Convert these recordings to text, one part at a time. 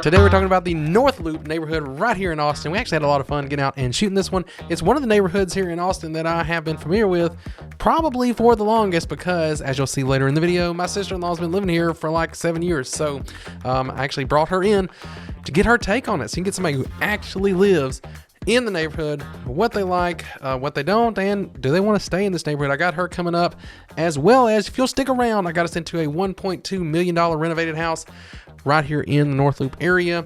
Today we're talking about the Northloop neighborhood right here in Austin. We actually had a lot of fun getting out and shooting this one. It's one of the neighborhoods here in Austin that I have been familiar with probably for the longest because, as you'll see later in the video, my sister-in-law's been living here for like 7 years. So I actually brought her in to get her take on it. So you can get somebody who actually lives in the neighborhood, what they like, what they don't, and do they want to stay in this neighborhood. I got her coming up, as well as, if you'll stick around, I got us into a $1.2 million renovated house right here in the Northloop area.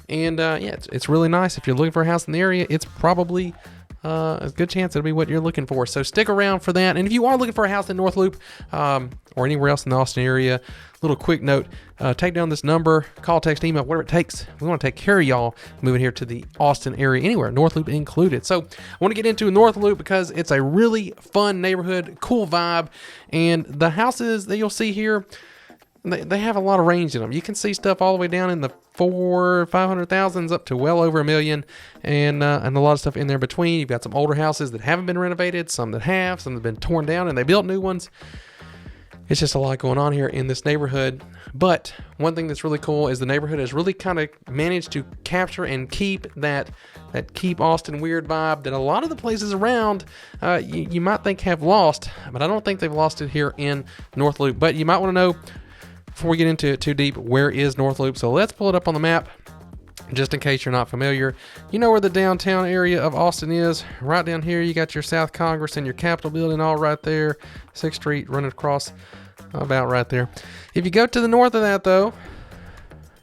And yeah, it's really nice. If you're looking for a house in the area, it's probably a good chance it'll be what you're looking for. So stick around for that. And if you are looking for a house in Northloop or anywhere else in the Austin area, little quick note, take down this number, call, text, email, whatever it takes. We want to take care of y'all moving here to the Austin area, anywhere, Northloop included. So I want to get into Northloop because it's a really fun neighborhood, cool vibe, and the houses that you'll see here, they have a lot of range in them. You can see stuff all the way down in the 500,000s up to well over $1 million, and a lot of stuff in there between. You've got some older houses that haven't been renovated, some that have, some that have been torn down and they built new ones. It's just a lot going on here in this neighborhood. But one thing that's really cool is the neighborhood has really kind of managed to capture and keep that keep Austin weird vibe that a lot of the places around you might think have lost, but I don't think they've lost it here in Northloop. But you might want to know, before we get into it too deep, where is Northloop? So let's pull it up on the map, just in case you're not familiar. You know where the downtown area of Austin is. Right down here, you got your South Congress and your Capitol building all right there. 6th Street running across about right there. If you go to the north of that, though,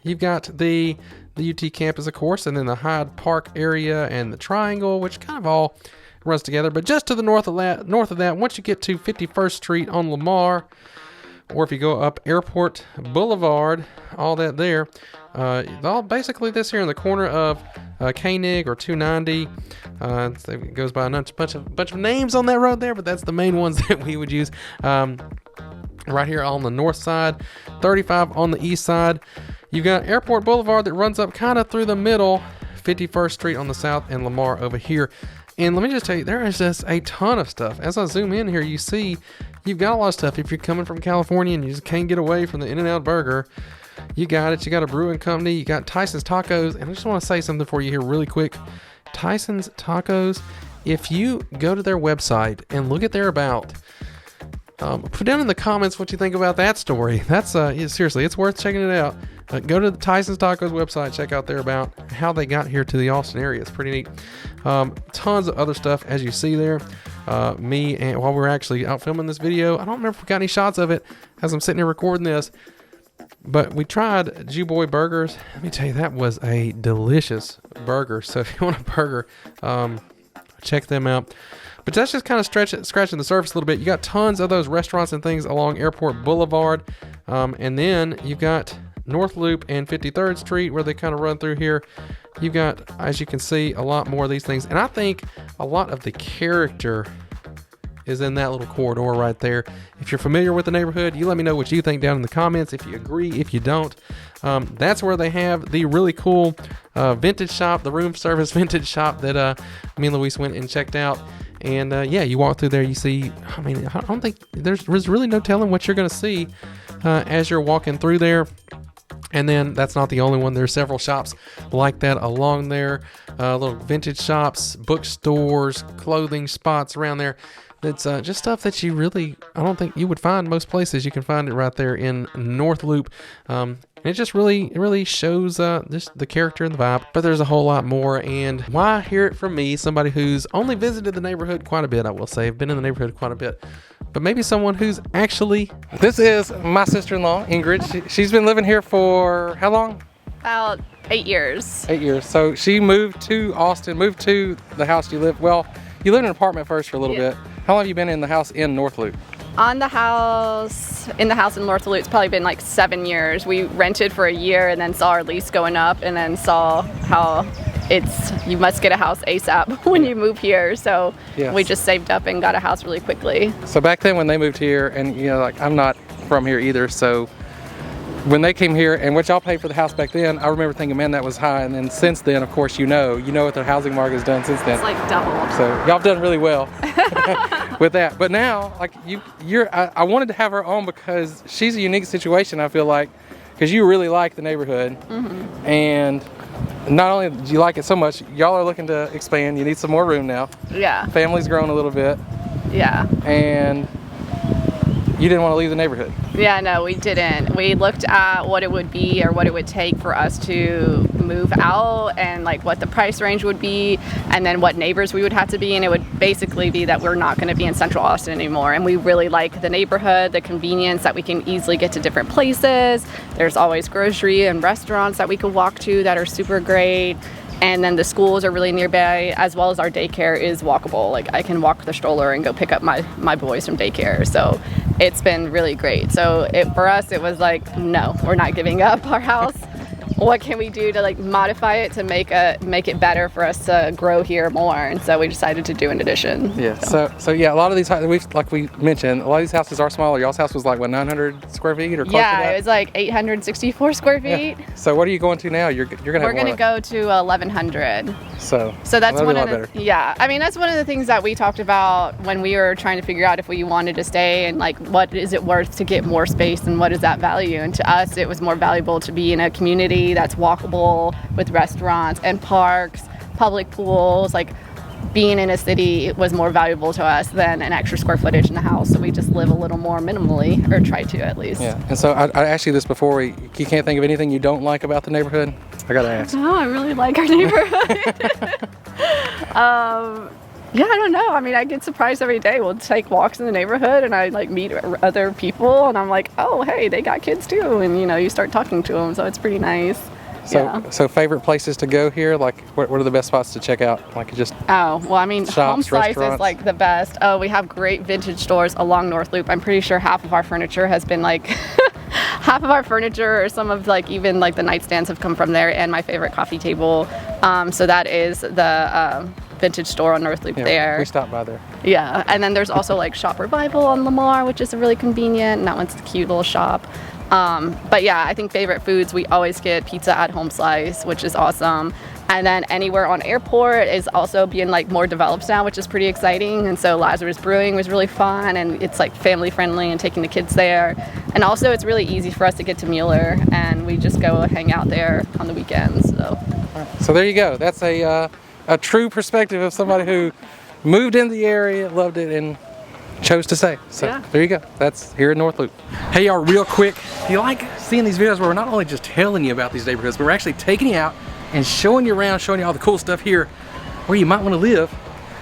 you've got the UT campus, of course, and then the Hyde Park area and the Triangle, which kind of all runs together. But just to the north of that, once you get to 51st Street on Lamar, or if you go up Airport Boulevard, all that there, all basically this here in the corner of Koenig or 290. It goes by a bunch of names on that road there, but that's the main ones that we would use. Right here on the north side, 35 on the east side. You've got Airport Boulevard that runs up kind of through the middle, 51st Street on the south, and Lamar over here. And let me just tell you, there is just a ton of stuff. As I zoom in here, you see you've got a lot of stuff. If you're coming from California and you just can't get away from the In-N-Out burger, you got it. You got a brewing company. You got Tyson's Tacos. And I just want to say something for you here really quick. Tyson's Tacos, if you go to their website and look at their about, put down in the comments what you think about that story. That's seriously, it's worth checking it out. Go to the Tyson's Tacos website, check out their about, how they got here to the Austin area. It's pretty neat. Tons of other stuff, as you see there. Me, and while we're actually out filming this video, I don't remember if we got any shots of it as I'm sitting here recording this, but we tried Jew Boy Burgers. Let me tell you, that was a delicious burger. So if you want a burger, check them out. But that's just kind of scratching the surface a little bit. You got tons of those restaurants and things along Airport Boulevard. And then you've got Northloop and 53rd Street where they kind of run through here. You've got, as you can see, a lot more of these things. And I think a lot of the character is in that little corridor right there. If you're familiar with the neighborhood, you let me know what you think down in the comments. If you agree, if you don't. That's where they have the really cool vintage shop, the room service vintage shop that me and Luis went and checked out. And yeah, you walk through there, you see, I mean, I don't think there's really no telling what you're going to see as you're walking through there. And then that's not the only one. There's several shops like that along there, little vintage shops, bookstores, clothing spots around there. It's just stuff that you really, I don't think you would find most places. You can find it right there in Northloop. And it just really shows just the character and the vibe. But there's a whole lot more. And why hear it from me, somebody who's only visited the neighborhood quite a bit, I will say. I've been in the neighborhood quite a bit. But maybe someone who's actually... This is my sister-in-law, Ingrid. She's been living here for how long? About 8 years. 8 years. So she moved to Austin, moved to the house you live. Well, you lived in an apartment first for a little bit. How long have you been in the house in Northloop? In the house in Northloop, it's probably been like 7 years. We rented for a year and then saw our lease going up and then saw how you must get a house ASAP when you move here. So yes, we just saved up and got a house really quickly. So back then when they moved here, and you know, like I'm not from here either, so when they came here and what y'all paid for the house back then, I remember thinking, man, that was high. And then since then, of course, you know what the housing market has done since then. It's like doubled. So y'all have done really well with that. But now, like I wanted to have her on because she's a unique situation, I feel like. because you really like the neighborhood, and not only do you like it so much, y'all are looking to expand. You need some more room now. Yeah. Family's grown a little bit. Yeah. And you didn't want to leave the neighborhood. Yeah, no, we didn't. We looked at what it would be or what it would take for us to move out and like what the price range would be and then what neighbors we would have to be, and it would basically be that we're not going to be in Central Austin anymore. And we really like the neighborhood, the convenience that we can easily get to different places. There's always grocery and restaurants that we could walk to that are super great. And then the schools are really nearby, as well as our daycare is walkable. Like I can walk the stroller and go pick up my boys from daycare. So it's been really great. So for us, it was like, no, we're not giving up our house. What can we do to like modify it to make it better for us to grow here more? And so we decided to do an addition. Yeah. So yeah, a lot of these like we mentioned, a lot of these houses are smaller. Y'all's house was like what, 900 square feet or close to that? It was like 864 square feet. Yeah. So what are you going to now? We're gonna go to 1100. So that's one of the yeah. I mean that's one of the things that we talked about when we were trying to figure out if we wanted to stay and like what is it worth to get more space and what is that value. And to us, it was more valuable to be in a community that's walkable with restaurants and parks, public pools. Like being in a city was more valuable to us than an extra square footage in the house. So we just live a little more minimally, or try to at least. Yeah. And so I asked you this before. You can't think of anything you don't like about the neighborhood? I gotta ask. No, I really like our neighborhood. Yeah, I don't know. I mean, I get surprised every day. We'll take walks in the neighborhood and I like meet other people and I'm like, oh, hey, they got kids too. And you start talking to them. So it's pretty nice. So favorite places to go here? Like what are the best spots to check out? Like just well, I mean, shops, Home Slice restaurants. is like the best. Oh, we have great vintage stores along Northloop. I'm pretty sure half of our furniture has been like half of our furniture or some of like even like the nightstands have come from there, and my favorite coffee table. So that is the vintage store on Northloop there. We stopped by there. Yeah, and then there's also like Shop Revival on Lamar, which is really convenient, and that one's a cute little shop. But yeah, I think favorite foods, we always get pizza at Home Slice, which is awesome. And then anywhere on Airport is also being like more developed now, which is pretty exciting. And so Lazarus Brewing was really fun, and it's like family friendly and taking the kids there. And also it's really easy for us to get to Mueller, and we just go hang out there on the weekends. So there you go. That's a true perspective of somebody who moved in the area, loved it, and chose to stay. So yeah. There you go. That's here in Northloop. Hey y'all, real quick, if you like seeing these videos where we're not only just telling you about these neighborhoods, but we're actually taking you out and showing you around, showing you all the cool stuff here where you might want to live,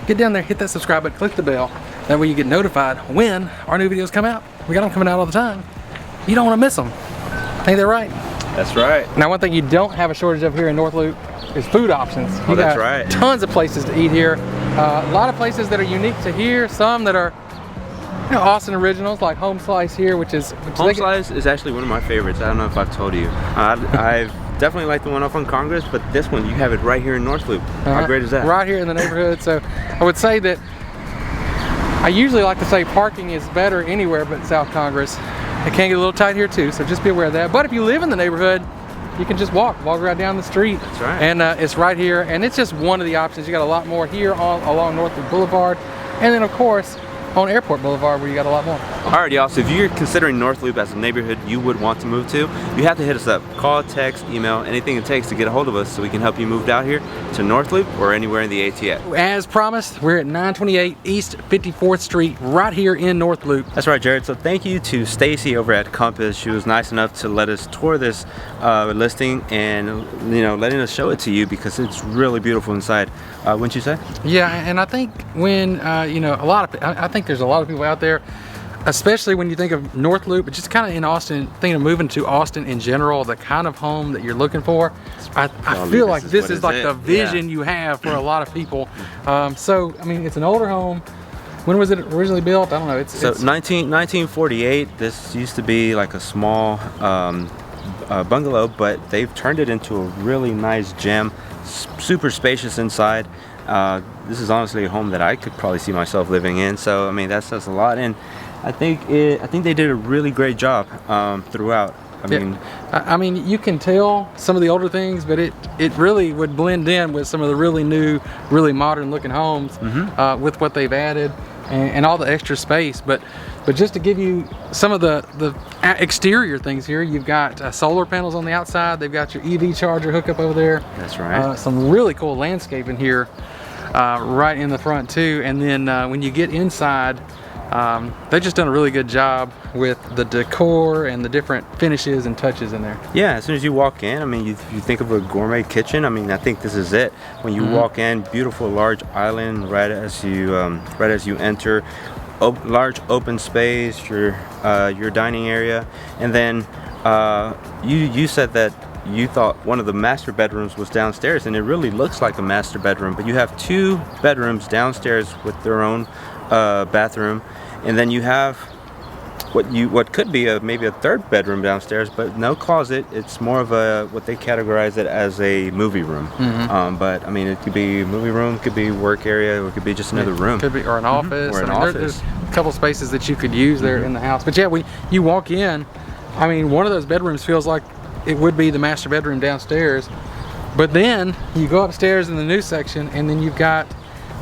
get down there, hit that subscribe button, click the bell. That way you get notified when our new videos come out. We got them coming out all the time. You don't want to miss them. Ain't that right? That's right. Now, one thing you don't have a shortage of here in Northloop is food options. Oh, that's right. Tons of places to eat here. A lot of places that are unique to here. Some that are Austin originals, like Home Slice here, which Home Slice is actually one of my favorites. I don't know if I've told you. I've definitely like the one up on Congress, but this one, you have it right here in Northloop. How great is that? Right here in the neighborhood. So I would say that I usually like to say parking is better anywhere but South Congress. It can get a little tight here too, so just be aware of that. But if you live in the neighborhood, you can just walk right down the street. That's right. And it's right here, and it's just one of the options. You got a lot more here along Northloop Boulevard, and then of course on Airport Boulevard, where you got a lot more. Alright y'all, so if you're considering Northloop as a neighborhood you would want to move to, you have to hit us up. Call, text, email, anything it takes to get a hold of us so we can help you move out here to Northloop or anywhere in the ATF. As promised, we're at 928 East 54th Street, right here in Northloop. That's right, Jared. So thank you to Stacy over at Compass. She was nice enough to let us tour this listing and letting us show it to you because it's really beautiful inside. Wouldn't you say? Yeah, and I think when I think there's a lot of people out there, especially when you think of Northloop, but just kind of in Austin, thinking of moving to Austin in general, the kind of home that you're looking for. I feel like this is like the vision you have for a lot of people. So I mean, it's an older home. When was it originally built? I don't know. It's 1948. This used to be like a small bungalow, but they've turned it into a really nice gem. Super spacious inside. This is honestly a home that I could probably see myself living in. So I mean, that says a lot, and I think they did a really great job throughout. I mean, you can tell some of the older things, but it really would blend in with some of the really new, really modern looking homes with what they've added and all the extra space. But But just to give you some of the exterior things here, you've got solar panels on the outside. They've got your EV charger hookup over there. That's right. Some really cool landscaping here right in the front too. And then when you get inside, they've just done a really good job with the decor and the different finishes and touches in there. Yeah, as soon as you walk in, I mean, you think of a gourmet kitchen. I mean, I think this is it. When you walk in, beautiful large island right as you enter. Large open space, your dining area, and then you said that you thought one of the master bedrooms was downstairs, and it really looks like a master bedroom. But you have 2 bedrooms downstairs with their own bathroom, and then you have what could be maybe a 3rd bedroom downstairs, but no closet. It's more of what they categorize it as a movie room. But I mean, it could be a movie room, could be work area, or it could be just another room. Could be, or an office. Or an There's a couple spaces that you could use there in the house. But yeah, when you walk in, I mean, one of those bedrooms feels like it would be the master bedroom downstairs. But then you go upstairs in the new section, and then you've got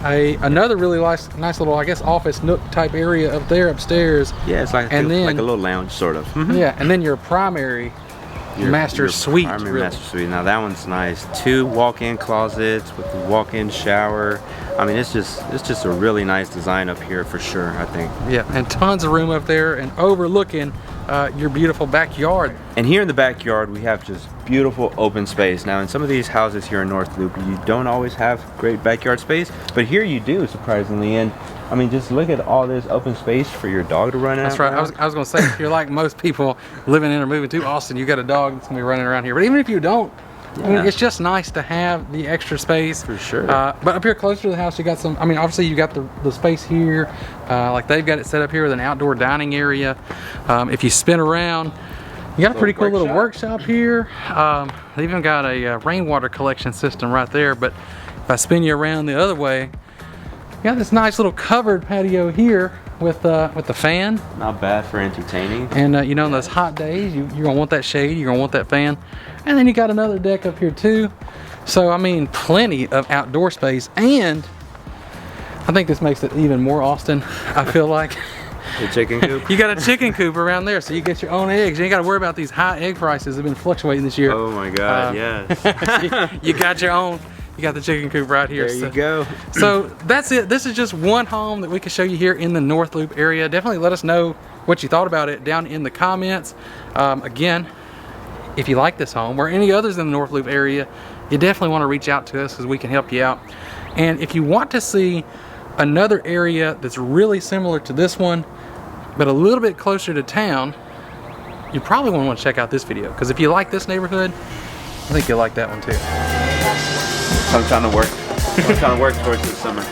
another really nice little, I guess, office nook type area up there upstairs. Yeah, it's like, like a little lounge sort of. Yeah, and then your primary master suite. Primary master suite. Now that one's nice. 2 walk-in closets with the walk-in shower. I mean, it's just a really nice design up here for sure, I think. Yeah, and tons of room up there and overlooking your beautiful backyard. And here in the backyard, we have just beautiful open space. Now, in some of these houses here in Northloop, you don't always have great backyard space, but here you do, surprisingly. And I mean, just look at all this open space for your dog to run out. That's right. I was going to say, if you're like most people living in or moving to Austin, you got a dog that's going to be running around here. But even if you don't, I mean, it's just nice to have the extra space. For sure. But up here closer to the house, you got some, I mean, obviously you got the space here. Like they've got it set up here with an outdoor dining area. If you spin around, you got a pretty cool little workshop here. They even got a rainwater collection system right there. But if I spin you around the other way, you got this nice little covered patio here with the fan. Not bad for entertaining. And you know, on those hot days, you're gonna want that shade, you're gonna want that fan. And then you got another deck up here too. So I mean, plenty of outdoor space. And I think this makes it even more Austin, I feel like. The chicken coop? You got a chicken coop around there, so you get your own eggs. You ain't got to worry about these high egg prices that have been fluctuating this year. Oh my God, yes. you got your own. You got the chicken coop right here. There you go. So that's it. This is just one home that we can show you here in the Northloop area. Definitely let us know what you thought about it down in the comments. Again, if you like this home or any others in the Northloop area, you definitely want to reach out to us because we can help you out. And if you want to see another area that's really similar to this one, but a little bit closer to town, you probably want to check out this video, because if you like this neighborhood, I think you'll like that one too. I'm trying to work towards this summer.